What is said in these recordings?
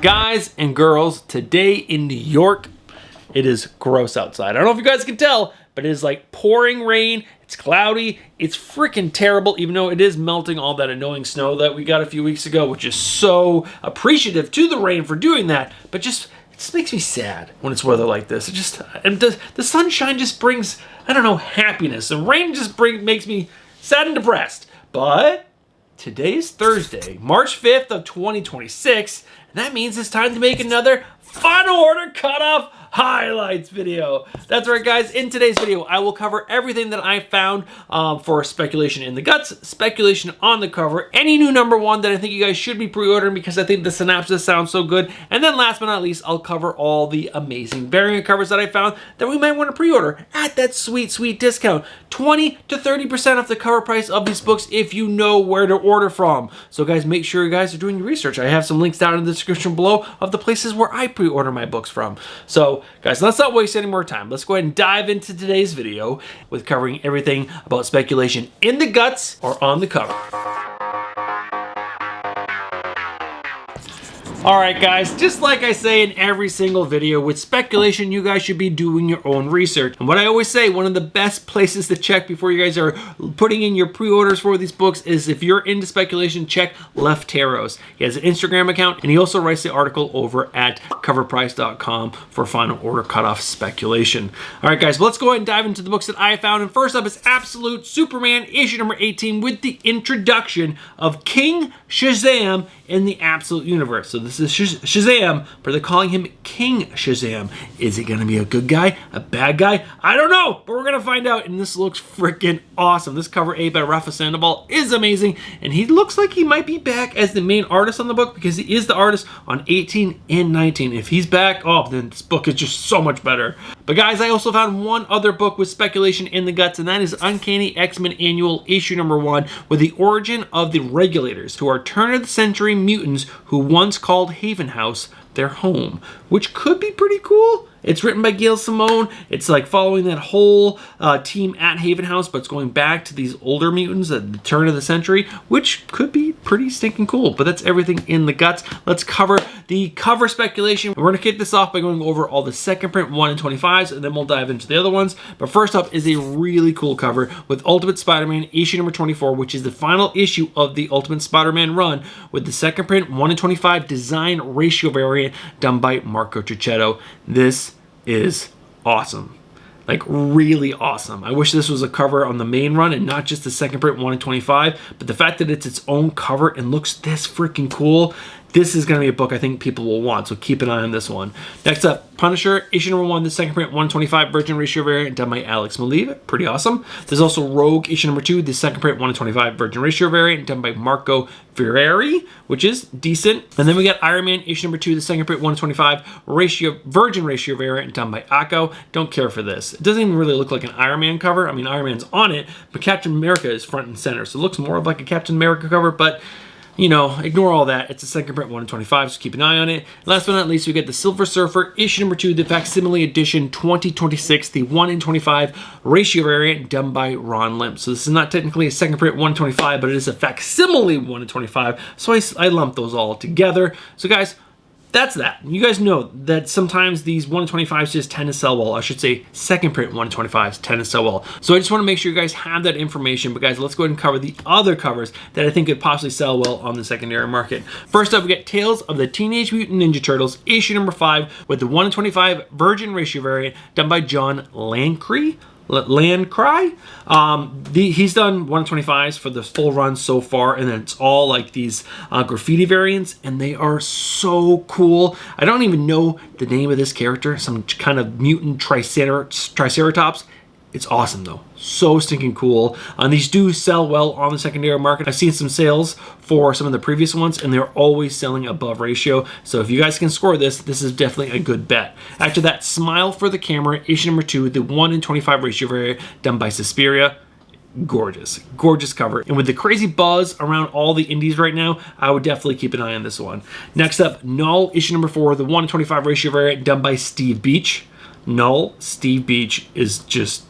Guys and girls, today in New York, it is gross outside. I don't know if you guys can tell, but it is like pouring rain. It's cloudy. It's freaking terrible, even though it is melting all that annoying snow that we got a few weeks ago, which is so appreciative to the rain for doing that. But it just makes me sad when it's weather like this. The sunshine just brings, I don't know, happiness. The rain just makes me sad and depressed. But today's Thursday, March 5th of 2026, and that means it's time to make another Final Order Cutoff highlights video. That's right, guys. In today's video, I will cover everything that I found for speculation in the guts, speculation on the cover, any new number one that I think you guys should be pre-ordering because I think the synopsis sounds so good. And then last but not least, I'll cover all the amazing variant covers that I found that we might want to pre-order at that sweet, sweet discount. 20 to 30% off the cover price of these books if you know where to order from. So guys, make sure you guys are doing your research. I have some links down in the description below of the places where I pre-order my books from. So guys, let's not waste any more time. Let's go ahead and dive into today's video with covering everything about speculation in the guts or on the cover. All right, guys, just like I say in every single video, with speculation, you guys should be doing your own research. And what I always say, one of the best places to check before you guys are putting in your pre-orders for these books is if you're into speculation, check Lefteros. He has an Instagram account, and he also writes the article over at coverprice.com for Final Order Cutoff speculation. All right, guys, let's go ahead and dive into the books that I found. And first up is Absolute Superman, issue number 18, with the introduction of King Shazam in the Absolute Universe. So this is Shazam, but they're calling him King Shazam. Is it going to be a good guy, a bad guy? I don't know, but we're going to find out, and this looks freaking awesome. This cover A by Rafa Sandoval is amazing, and he looks like he might be back as the main artist on the book because he is the artist on 18 and 19. If he's back, oh, then this book is just so much better. But guys, I also found one other book with speculation in the guts, and that is Uncanny X-Men Annual issue number 1 with the origin of the Regulators, who are turn-of-the-century mutants who once called Haven House their home, which could be pretty cool. It's written by Gail Simone. It's like following that whole team at Haven House, but it's going back to these older mutants at the turn of the century, which could be pretty stinking cool. But that's everything in the guts. Let's cover the cover speculation. We're going to kick this off by going over all the second print 1 in 25s, and then we'll dive into the other ones. But first up is a really cool cover with Ultimate Spider-Man issue number 24, which is the final issue of the Ultimate Spider-Man run, with the second print 1 in 25 design ratio variant done by Marco Cicchetto. This is awesome. Like, really awesome. I wish this was a cover on the main run and not just the second print 1 in 25, but the fact that it's its own cover and looks this freaking cool, this is going to be a book I think people will want, so keep an eye on this one. Next up, Punisher, issue number 1, the second print 125 virgin ratio variant done by Alex Maleev. Pretty awesome. There's also Rogue, issue number 2, the second print 125 virgin ratio variant done by Marco Ferreri, which is decent. And then we got Iron Man, issue number 2, the second print 125 virgin ratio variant done by Akko. Don't care for this. It doesn't even really look like an Iron Man cover. I mean, Iron Man's on it, but Captain America is front and center, so it looks more of like a Captain America cover, but you know, ignore all that. It's a second print 1 in 25, so keep an eye on it. Last but not least, we get the Silver Surfer, issue number 2, the Facsimile Edition 2026, the 1 in 25 ratio variant done by Ron Limp. So this is not technically a second print 1 in 25, but it is a facsimile 1 in 25, so I lumped those all together. So guys, that's that. You guys know that sometimes these 1 in 25s just tend to sell well. I should say second print 1 in 25s tend to sell well. So I just want to make sure you guys have that information. But guys, let's go ahead and cover the other covers that I think could possibly sell well on the secondary market. First up, we get Tales of the Teenage Mutant Ninja Turtles, issue number 5, with the 1 in 25 virgin ratio variant done by John Landry. He's done 1 in 25s for the full run so far, and then it's all like these graffiti variants, and they are so cool. I don't even know the name of this character, some kind of mutant triceratops. It's awesome though, so stinking cool. These do sell well on the secondary market. I've seen some sales for some of the previous ones, and they're always selling above ratio. So if you guys can score this, this is definitely a good bet. After that, Smile for the Camera, issue number 2, the 1 in 25 ratio variant done by Suspiria. Gorgeous, gorgeous cover. And with the crazy buzz around all the indies right now, I would definitely keep an eye on this one. Next up, Null, issue number 4, the 1 in 25 ratio variant done by Steve Beach. Null, Steve Beach is just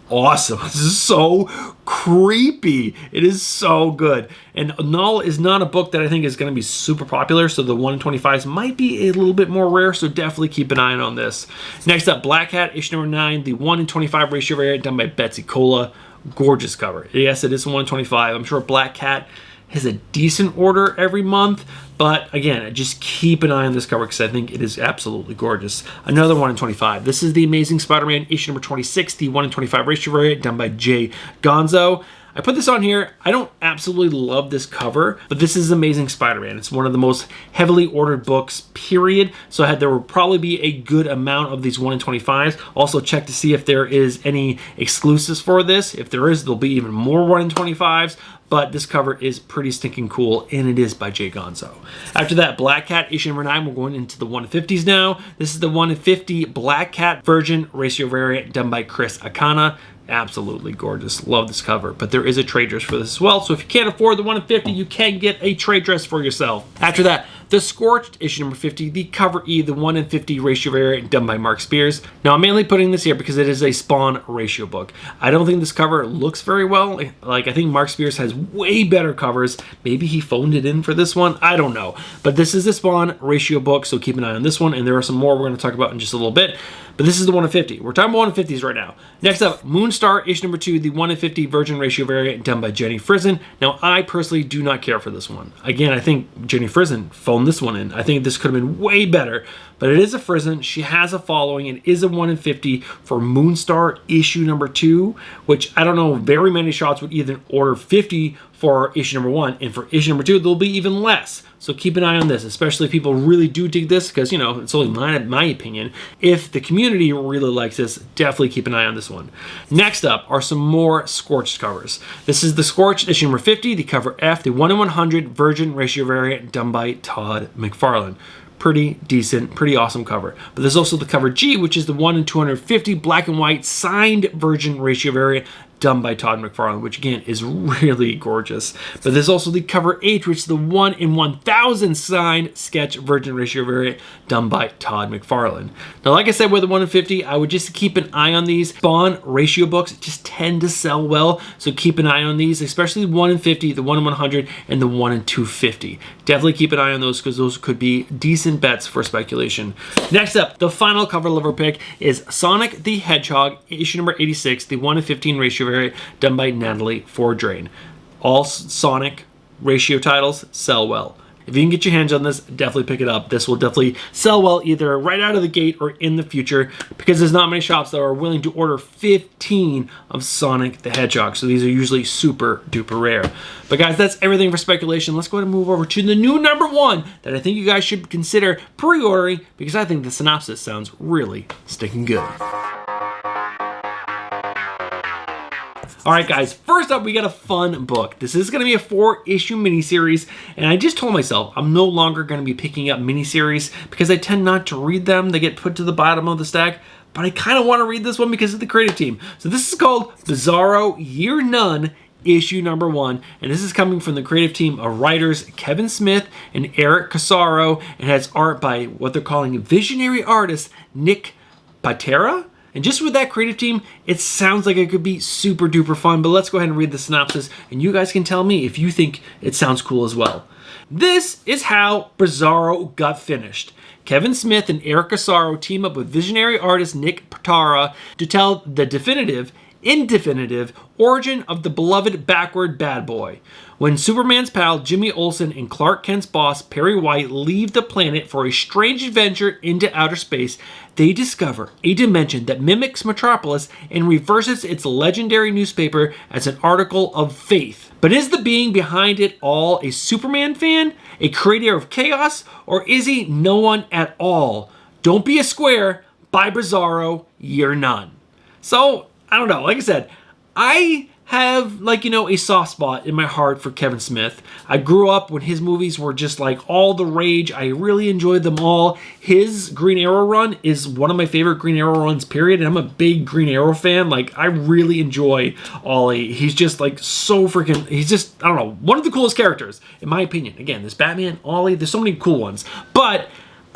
awesome. This is so creepy. It is so good. And Null is not a book that I think is going to be super popular, so the 1 in 25s might be a little bit more rare, so definitely keep an eye on this. Next up, Black Cat, issue number 9, the 1 in 25 ratio variant done by Betsy Cola. Gorgeous cover. Yes, it is 1 in 25. I'm sure Black Cat has a decent order every month, but again, just keep an eye on this cover because I think it is absolutely gorgeous. Another 1 in 25. This is the Amazing Spider-Man issue number 26, the 1 in 25 ratio variant done by Jay Gonzo. I put this on here. I don't absolutely love this cover, but this is Amazing Spider-Man. It's one of the most heavily ordered books, period. So there will probably be a good amount of these 1 in 25s. Also check to see if there is any exclusives for this. If there is, there'll be even more 1 in 25s. But this cover is pretty stinking cool, and it is by Jay Gonzo. After that, Black Cat, issue number 9, we're going into the 1 in 50s now. This is the 1 in 50 Black Cat Virgin ratio variant done by Chris Akana. Absolutely gorgeous. Love this cover. But there is a trade dress for this as well, so if you can't afford the 1 in 50, you can get a trade dress for yourself. After that, The Scorched, issue number 50, the cover E, the 1 in 50 ratio variant done by Mark Spears. Now, I'm mainly putting this here because it is a Spawn ratio book. I don't think this cover looks very well. Like, I think Mark Spears has way better covers. Maybe he phoned it in for this one. I don't know. But this is a Spawn ratio book, so keep an eye on this one. And there are some more we're going to talk about in just a little bit. But this is the 1 in 50. We're talking about 1 in 50s right now. Next up, Moonstar, issue number 2, the 1 in 50 Virgin ratio variant done by Jenny Frison. Now, I personally do not care for this one. Again, I think Jenny Frison phoned this one in. I think this could have been way better. But it is a Frison. She has a following. It is a 1 in 50 for Moonstar issue number 2, which I don't know, very many shops would either order 50 for issue number 1, and for issue number 2, there'll be even less. So keep an eye on this, especially if people really do dig this, because, you know, it's only my opinion. If the community really likes this, definitely keep an eye on this one. Next up are some more Scorched covers. This is the Scorched issue number 50, the cover F, the 1 in 100 Virgin ratio variant done by Todd McFarlane. Pretty decent, pretty awesome cover. But there's also the cover G, which is the 1 in 250 black and white signed Virgin ratio variant done by Todd McFarlane, which again is really gorgeous. But there's also the cover H, which is the 1 in 1000 signed sketch Virgin ratio variant done by Todd McFarlane. Now, like I said, with the 1 in 50, I would just keep an eye on these. Spawn ratio books just tend to sell well, so keep an eye on these, especially the 1 in 50, the 1 in 100, and the 1 in 250. Definitely keep an eye on those because those could be decent bets for speculation. Next up, the final cover lover pick is Sonic the Hedgehog, issue number 86, the 1 in 15 ratio variant done by Natalie Fordrain. All Sonic ratio titles sell well. If you can get your hands on this, definitely pick it up. This will definitely sell well either right out of the gate or in the future because there's not many shops that are willing to order 15 of Sonic the Hedgehog. So these are usually super duper rare. But guys, that's everything for speculation. Let's go ahead and move over to the new number 1 that I think you guys should consider pre-ordering because I think the synopsis sounds really stinking good. All right, guys, first up, we got a fun book. This is going to be a 4-issue miniseries, and I just told myself I'm no longer going to be picking up miniseries because I tend not to read them. They get put to the bottom of the stack, but I kind of want to read this one because of the creative team. So this is called Bizarro Year None, issue number 1, and this is coming from the creative team of writers Kevin Smith and Eric Casaro, and has art by what they're calling visionary artist Nick Patera. And just with that creative team, it sounds like it could be super duper fun, but let's go ahead and read the synopsis, and you guys can tell me if you think it sounds cool as well. This is how Bizarro got finished. Kevin Smith and Eric Casaro team up with visionary artist Nick Patara to tell the definitive, indefinitive origin of the beloved backward bad boy. When Superman's pal Jimmy Olsen and Clark Kent's boss Perry White leave the planet for a strange adventure into outer space, they discover a dimension that mimics Metropolis and reverses its legendary newspaper as an article of faith. But is the being behind it all a Superman fan, a creator of chaos, or is he no one at all? Don't be a square, by Bizarro, Year None. So, I don't know, like I said, I have, like, you know, a soft spot in my heart for Kevin Smith. I grew up when his movies were just like all the rage. I really enjoyed them all. His Green Arrow run is one of my favorite Green Arrow runs, period. And I'm a big Green Arrow fan. Like, I really enjoy Ollie. He's just like so freaking, he's just, I don't know, one of the coolest characters, in my opinion. Again, there's Batman, Ollie, there's so many cool ones. But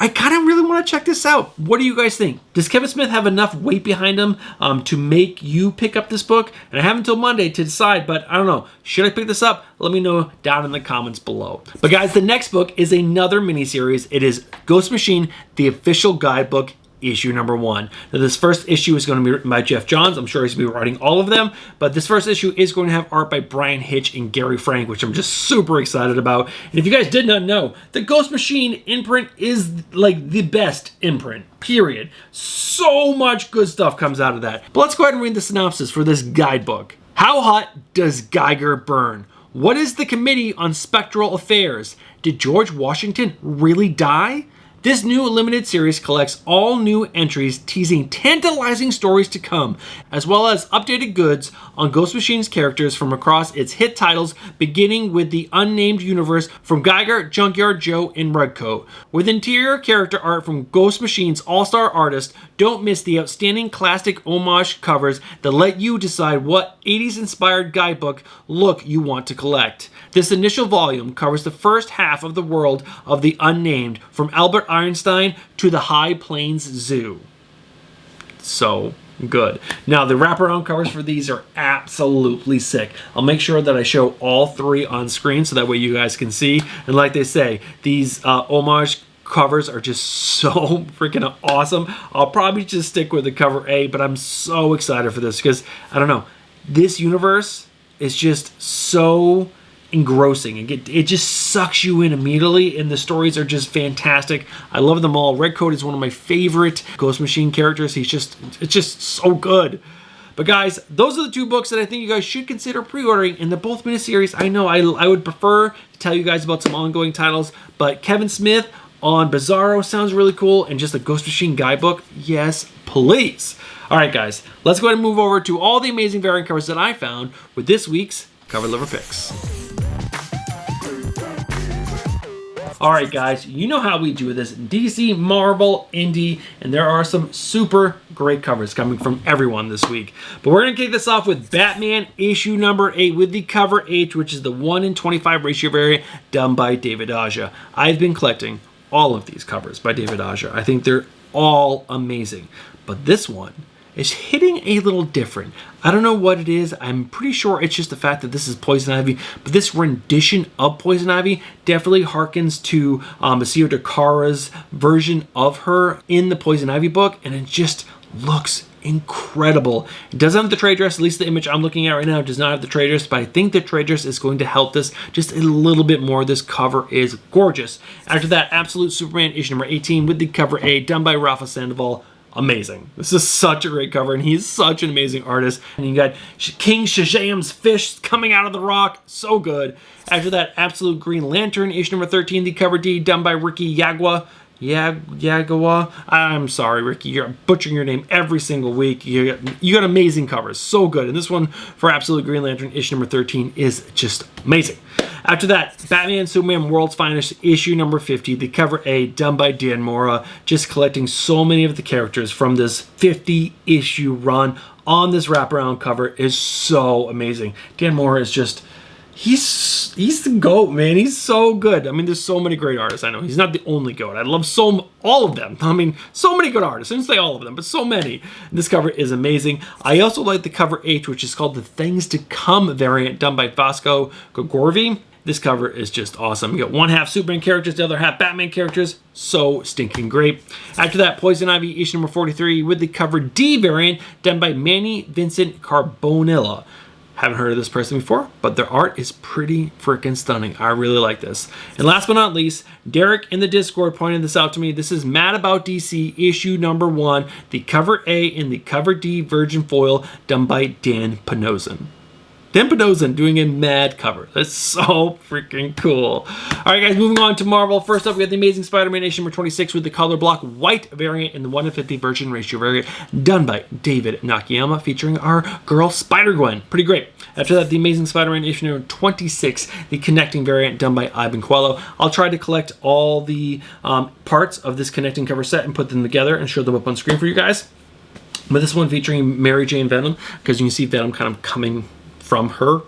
I kind of really want to check this out. What do you guys think? Does Kevin Smith have enough weight behind him to make you pick up this book? And I have until Monday to decide, but I don't know. Should I pick this up? Let me know down in the comments below. But guys, the next book is another miniseries. It is Ghost Machine, the official guidebook, issue number 1. Now, this first issue is going to be written by Jeff Johns. I'm sure he's going to be writing all of them, but this first issue is going to have art by Brian Hitch and Gary Frank, which I'm just super excited about. And if you guys did not know, the Ghost Machine imprint is like the best imprint, period. So much good stuff comes out of that. But let's go ahead and read the synopsis for this guidebook. How hot does Geiger burn? What is the Committee on Spectral Affairs? Did George Washington really die? This new limited series collects all new entries teasing tantalizing stories to come, as well as updated goods on Ghost Machine's characters from across its hit titles, beginning with the Unnamed Universe from Geiger, Junkyard Joe, and Redcoat. With interior character art from Ghost Machine's all-star artist, don't miss the outstanding classic homage covers that let you decide what 80s-inspired guidebook look you want to collect. This initial volume covers the first half of the world of the Unnamed, from Albert Einstein to the High Plains Zoo. So good. Now, the wraparound covers for these are absolutely sick. I'll make sure that I show all 3 on screen so that way you guys can see. And like they say, these homage covers are just so freaking awesome. I'll probably just stick with the cover A, but I'm so excited for this because, I don't know, this universe is just so engrossing. It just sucks you in immediately, and the stories are just fantastic. I love them all. Redcoat is one of my favorite Ghost Machine characters. It's just so good. But guys, those are the 2 books that I think you guys should consider pre-ordering, and they're both miniseries. I know I would prefer to tell you guys about some ongoing titles, but Kevin Smith on Bizarro sounds really cool, and just a Ghost Machine guidebook, yes, please. All right, guys, let's go ahead and move over to all the amazing variant covers that I found with this week's Cover Liver Picks. All right, guys, you know how we do this. DC, Marvel, Indie, and there are some super great covers coming from everyone this week. But we're going to kick this off with Batman issue number 8 with the cover H, which is the 1:25 ratio variant done by David Aja. I've been collecting all of these covers by David Aja. I think they're all amazing. But this one is hitting a little different. I don't know what it is. I'm pretty sure it's just the fact that this is Poison Ivy, but this rendition of Poison Ivy definitely harkens to Masio Takara's version of her in the Poison Ivy book, and it just looks incredible. It doesn't have the trade dress, at least the image I'm looking at right now does not have the trade dress, but I think the trade dress is going to help this just a little bit more. This cover is gorgeous. After that, Absolute Superman issue number 18 with the cover A done by Rafa Sandoval. Amazing. This is such a great cover, and he's such an amazing artist. And you got King Shazam's fish coming out of the rock. So good. After that, Absolute Green Lantern, issue number 13, the cover D, done by Ricky Yagawa. I'm sorry, Ricky. You're butchering your name every single week. You got amazing covers. So good. And this one for Absolute Green Lantern, issue number 13, is just amazing. After that, Batman Superman World's Finest, issue number 50, the cover A, done by Dan Mora, just collecting so many of the characters from this 50-issue run on this wraparound cover is so amazing. Dan Mora is just, he's the GOAT, man. He's so good. I mean, there's so many great artists. I know he's not the only GOAT. I love all of them. I mean, so many good artists. I didn't say all of them, but so many. This cover is amazing. I also like the cover H, which is called the Things to Come variant, done by Vasco Gogorvi. This cover is just awesome. You got one half Superman characters, the other half Batman characters. So stinking great. After that, Poison Ivy issue number 43 with the cover D variant done by Manny Vincent Carbonella. Haven't heard of this person before, but their art is pretty freaking stunning. I really like this. And last but not least, Derek in the Discord pointed this out to me. This is Mad About DC issue number 1, the cover A and the cover D virgin foil done by Dan Panozan. Dan Panozan doing a mad cover. That's so freaking cool. All right, guys, moving on to Marvel. First up, we got the Amazing Spider-Man issue number 26 with the color block white variant in the 1:50 virgin ratio variant done by David Nakayama, featuring our girl Spider-Gwen. Pretty great. After that, the Amazing Spider-Man issue number 26, the connecting variant done by Ivan Coelho. I'll try to collect all the parts of this connecting cover set and put them together and show them up on screen for you guys. But this one featuring Mary Jane Venom, because you can see Venom kind of coming from her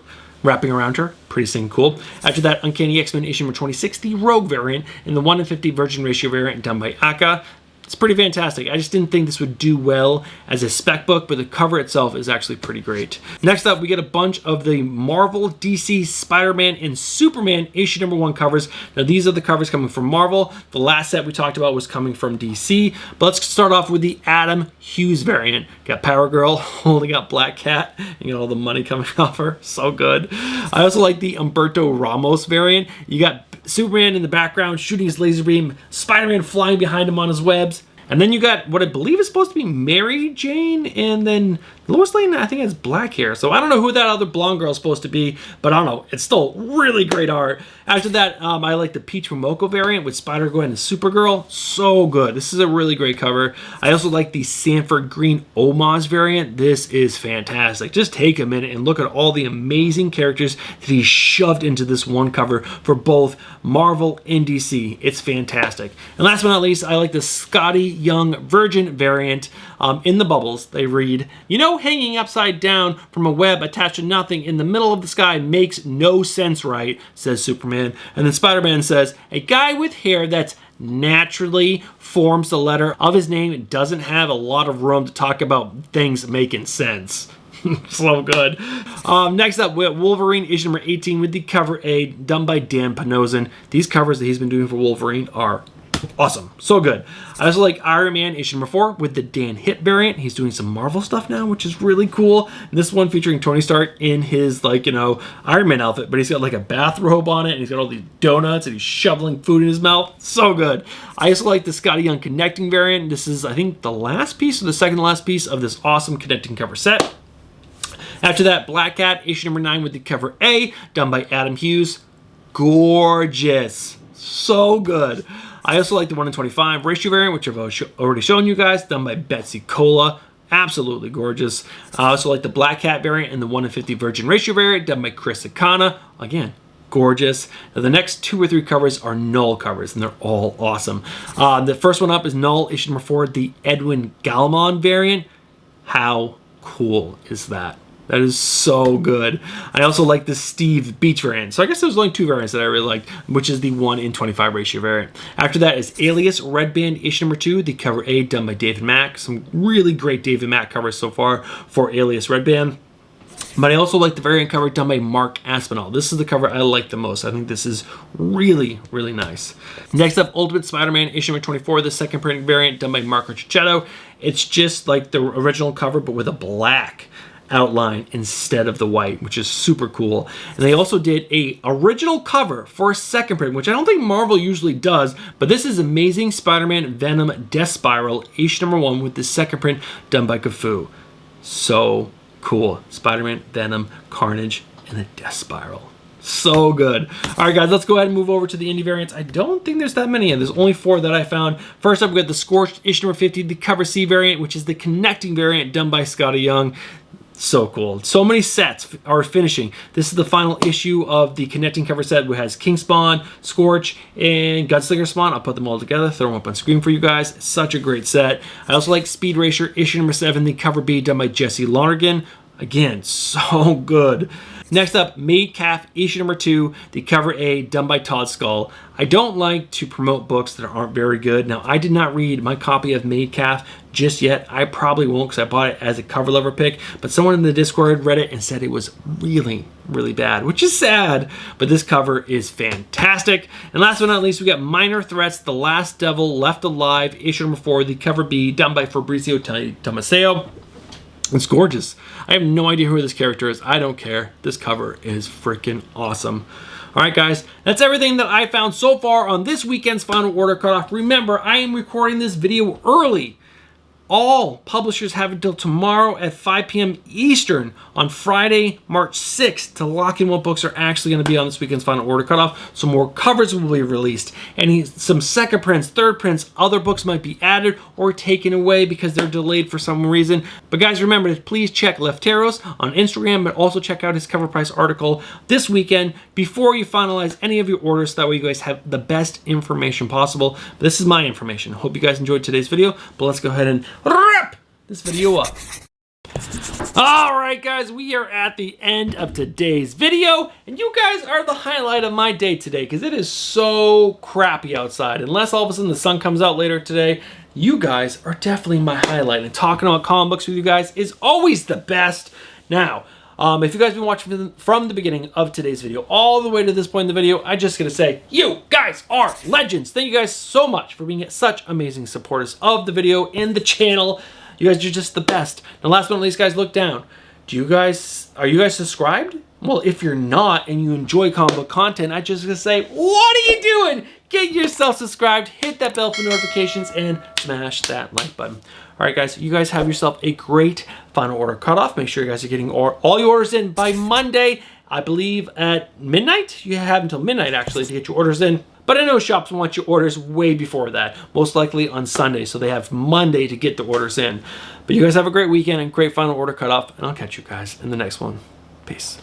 wrapping around her. Pretty stinking cool. After that, Uncanny X-Men issue number 26, the Rogue variant, and the 1 in 50 Virgin Ratio variant done by Aka. It's pretty fantastic. I just didn't think this would do well as a spec book, but the cover itself is actually pretty great. Next up, we get a bunch of the Marvel, DC, Spider-Man, and Superman issue number 1 covers. Now, these are the covers coming from Marvel. The last set we talked about was coming from DC. But let's start off with the Adam Hughes variant. Got Power Girl holding up Black Cat, and you got all the money coming off her. So good. I also like the Humberto Ramos variant. You got Superman in the background shooting his laser beam, Spider-Man flying behind him on his webs, and then you got what I believe is supposed to be Mary Jane, and then Lois Lane, I think, has black hair. So I don't know who that other blonde girl is supposed to be, but I don't know. It's still really great art. After that, I like the Peach Momoko variant with Spider-Gwen and Supergirl. So good. This is a really great cover. I also like the Sanford Green Omaz variant. This is fantastic. Just take a minute and look at all the amazing characters that he shoved into this one cover for both Marvel and DC. It's fantastic. And last but not least, I like the Scotty Young Virgin variant. In the bubbles, they read, "You know, hanging upside down from a web attached to nothing in the middle of the sky makes no sense, right?" says Superman. And then Spider-Man says, "A guy with hair that's naturally forms the letter of his name doesn't have a lot of room to talk about things making sense." So good. Next up, we have Wolverine issue number 18 with the cover A done by Dan Panozin. These covers that he's been doing for Wolverine are awesome. So good. I also like Iron Man issue number 4 with the Dan Hitt variant. He's doing some Marvel stuff now, which is really cool. And this one featuring Tony Stark in his, like, you know, Iron Man outfit, but he's got like a bathrobe on it, and he's got all these donuts, and he's shoveling food in his mouth. So good. I also like the Scotty Young connecting variant. This is, I think, the last piece or the second to last piece of this awesome connecting cover set. After that, Black Cat issue number 9 with the cover A done by Adam Hughes. Gorgeous. So good. I also like the 1 in 25 ratio variant, which I've already shown you guys, done by Betsy Cola. Absolutely gorgeous. I also like the Black Cat variant and the 1 in 50 Virgin ratio variant, done by Chris Akana. Again, gorgeous. Now, the next 2 or 3 covers are Null covers, and they're all awesome. The first one up is Null issue number 4, the Edwin Gallimon variant. How cool is that? That is so good. I also like the Steve Beach variant. So I guess there's only 2 variants that I really liked, which is the 1 in 25 ratio variant. After that is Alias Red Band issue number 2, the cover A done by David Mack. Some really great David Mack covers so far for Alias Red Band. But I also like the variant cover done by Mark Aspinall. This is the cover I like the most. I think this is really, really nice. Next up, Ultimate Spider-Man issue number 24, the second printing variant done by Marco Cicchetto. It's just like the original cover, but with a black outline instead of the white, which is super cool. And they also did a original cover for a second print, which I don't think Marvel usually does, but this is Amazing Spider-Man Venom Death Spiral issue number 1 with the second print done by Cafu. So cool. Spider-Man, Venom, Carnage, and the Death Spiral. So good. All right, guys, let's go ahead and move over to the indie variants. I don't think there's that many, and there's only 4 that I found. First up, we got the Scorched issue number 50, the cover C variant, which is the connecting variant done by Scotty Young. So cool. So many sets are finishing. This is the final issue of the connecting cover set, which has King Spawn, Scorch, and Gunslinger Spawn. I'll put them all together, throw them up on screen for you guys. Such a great set. I also like Speed Racer issue number 7, the cover B done by Jesse Lonergan. Again, so good. Next up, Made Calf issue number 2, the cover A done by Todd Skull. I don't like to promote books that aren't very good. Now, I did not read my copy of Made Calf just yet. I probably won't because I bought it as a cover lover pick, but someone in the Discord read it and said it was really, really bad, which is sad, but this cover is fantastic. And last but not least, we got Minor Threats, The Last Devil Left Alive issue number 4, the cover B done by Fabrizio Tomaseo. It's gorgeous. I have no idea who this character is. I don't care. This cover is freaking awesome. All right, guys, that's everything that I found so far on this weekend's Final Order Cutoff. Remember, I am recording this video early. All publishers have until tomorrow at 5 p.m. Eastern on Friday, March 6th to lock in what books are actually going to be on this weekend's Final Order Cutoff. So more covers will be released. Some second prints, third prints, other books might be added or taken away because they're delayed for some reason. But guys, remember to please check Lefteros on Instagram, but also check out his cover price article this weekend before you finalize any of your orders. So that way you guys have the best information possible. But this is my information. Hope you guys enjoyed today's video, but let's go ahead and wrap this video up. All right, guys, we are at the end of today's video, and you guys are the highlight of my day today because it is so crappy outside. Unless all of a sudden the sun comes out later today, you guys are definitely my highlight. And talking about comic books with you guys is always the best. Now, if you guys have been watching from the beginning of today's video all the way to this point in the video, I'm just going to say, you guys are legends. Thank you guys so much for being such amazing supporters of the video and the channel. You guys are just the best. Now, last but not least, guys, look down. Are you guys subscribed? Well, if you're not and you enjoy comic book content, I'm just gonna say, what are you doing? Get yourself subscribed, hit that bell for notifications, and smash that like button. All right, guys, you guys have yourself a great final order cutoff. Make sure you guys are getting all your orders in by Monday, I believe at midnight. You have until midnight, actually, to get your orders in. But I know shops want your orders way before that, most likely on Sunday, so they have Monday to get the orders in. But you guys have a great weekend and great final order cutoff, and I'll catch you guys in the next one. Peace.